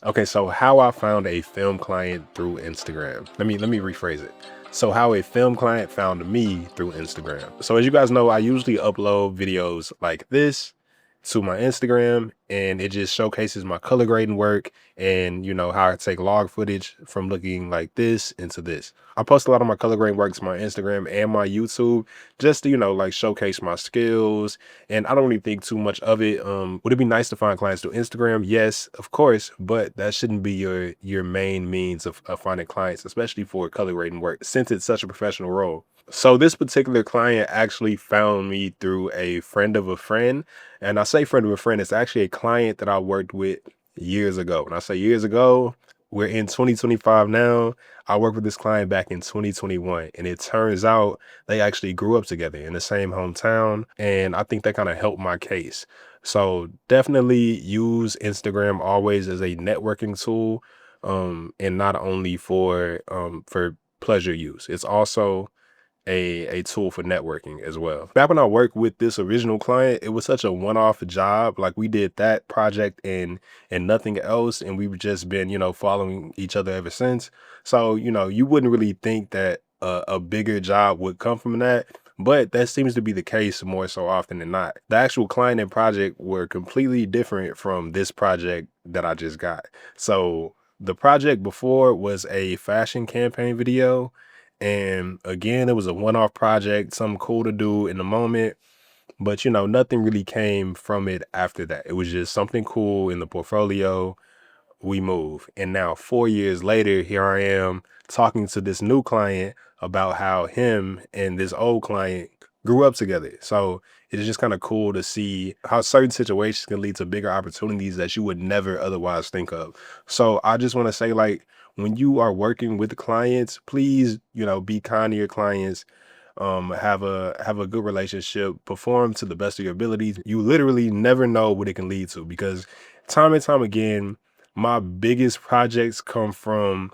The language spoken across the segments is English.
Okay, so how I found a film client through Instagram. Let me rephrase it. So how a film client found me through Instagram. So as you guys know, I usually upload videos like this to my Instagram, and it just showcases my color grading work and how I take log footage from looking like this into this. I post a lot of my color grading works on my Instagram and my YouTube just to like showcase my skills, and I don't really think too much of it. Would it be nice to find clients through Instagram? Yes, of course, but that shouldn't be your main means of finding clients, especially for color grading work, since it's such a professional role. So this particular client actually found me through a friend of a friend, and I say friend of a friend, it's actually a client that I worked with years ago. When I say years ago, we're in 2025 now. I worked with this client back in 2021, and it turns out they actually grew up together in the same hometown, and I think that kind of helped my case. So definitely use Instagram always as a networking tool, and not only for pleasure use. It's also a tool for networking as well. Back when I worked with this original client, it was such a one-off job. Like, we did that project and nothing else, and we've just been following each other ever since. So you wouldn't really think that a bigger job would come from that, but that seems to be the case more so often than not. The actual client and project were completely different from this project that I just got. So the project before was a fashion campaign video, and again, it was a one-off project, something cool to do in the moment, but nothing really came from it after that. It was just something cool in the portfolio. We move. And now 4 years later, here I am talking to this new client about how him and this old client grew up together. So it's just kind of cool to see how certain situations can lead to bigger opportunities that you would never otherwise think of. So I just want to say, like, when you are working with clients, please, be kind to your clients. Have a good relationship, perform to the best of your abilities. You literally never know what it can lead to, because time and time again, my biggest projects come from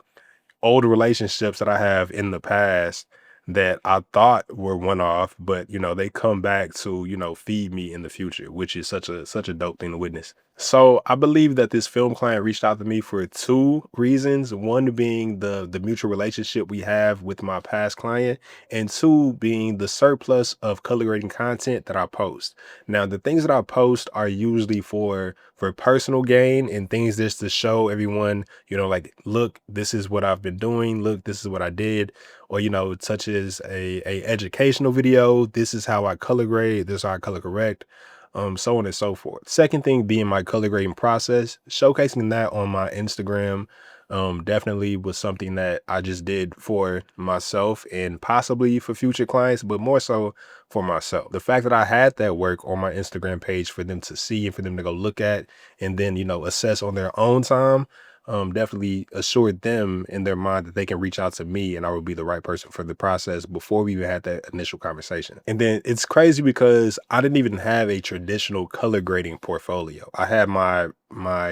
old relationships that I have in the past that I thought were one off, but they come back to, feed me in the future, which is such a dope thing to witness. So I believe that this film client reached out to me for two reasons. One being the mutual relationship we have with my past client, and two being the surplus of color grading content that I post. Now, the things that I post are usually for personal gain and things just to show everyone, like, look, this is what I've been doing. Look, this is what I did. Or, such as a educational video. This is how I color grade. This is how I color correct. So on and so forth. Second thing being my color grading process, showcasing that on my Instagram, definitely was something that I just did for myself and possibly for future clients, but more so for myself. The fact that I had that work on my Instagram page for them to see and for them to go look at and then, assess on their own time, definitely assured them in their mind that they can reach out to me and I would be the right person for the process before we even had that initial conversation. And then it's crazy because I didn't even have a traditional color grading portfolio. I had my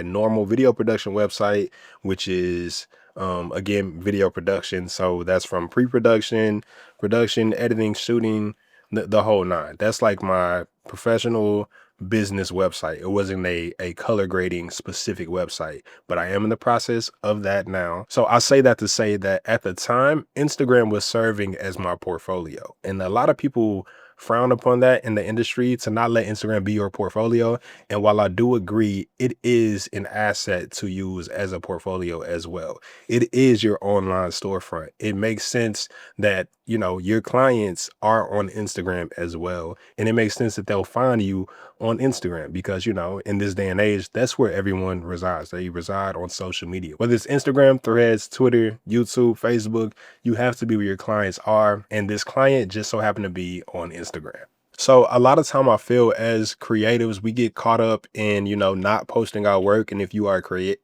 normal video production website, which is again, video production. So that's from pre-production, production, editing, shooting, the whole nine. That's like my professional business website. It wasn't a color grading specific website, but I am in the process of that now. So I say that to say that at the time, Instagram was serving as my portfolio, and a lot of people frown upon that in the industry, to not let Instagram be your portfolio. And while I do agree, it is an asset to use as a portfolio as well. It is your online storefront. It makes sense that your clients are on Instagram as well, and it makes sense that they'll find you on Instagram, because in this day and age, that's where everyone resides. They reside on social media, whether it's Instagram, Threads, Twitter, YouTube, Facebook. You have to be where your clients are, and this client just so happened to be on Instagram. So a lot of time, I feel as creatives, we get caught up in not posting our work. And if you are creative,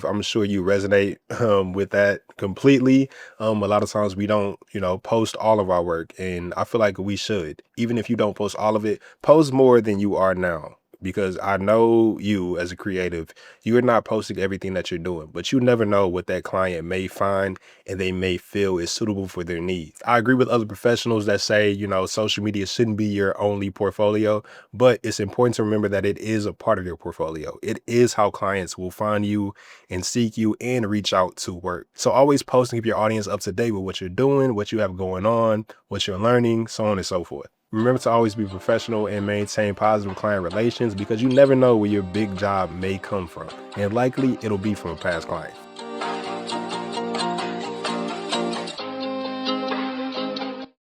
I'm sure you resonate with that completely. A lot of times we don't post all of our work, and I feel like we should. Even if you don't post all of it, post more than you are now. because I know you as a creative, you're not posting everything that you're doing, but you never know what that client may find and they may feel is suitable for their needs. I agree with other professionals that say, social media shouldn't be your only portfolio, but it's important to remember that it is a part of your portfolio. It is how clients will find you and seek you and reach out to work. So always post and keep your audience up to date with what you're doing, what you have going on, what you're learning, so on and so forth. Remember to always be professional and maintain positive client relations, because you never know where your big job may come from, and likely it'll be from a past client.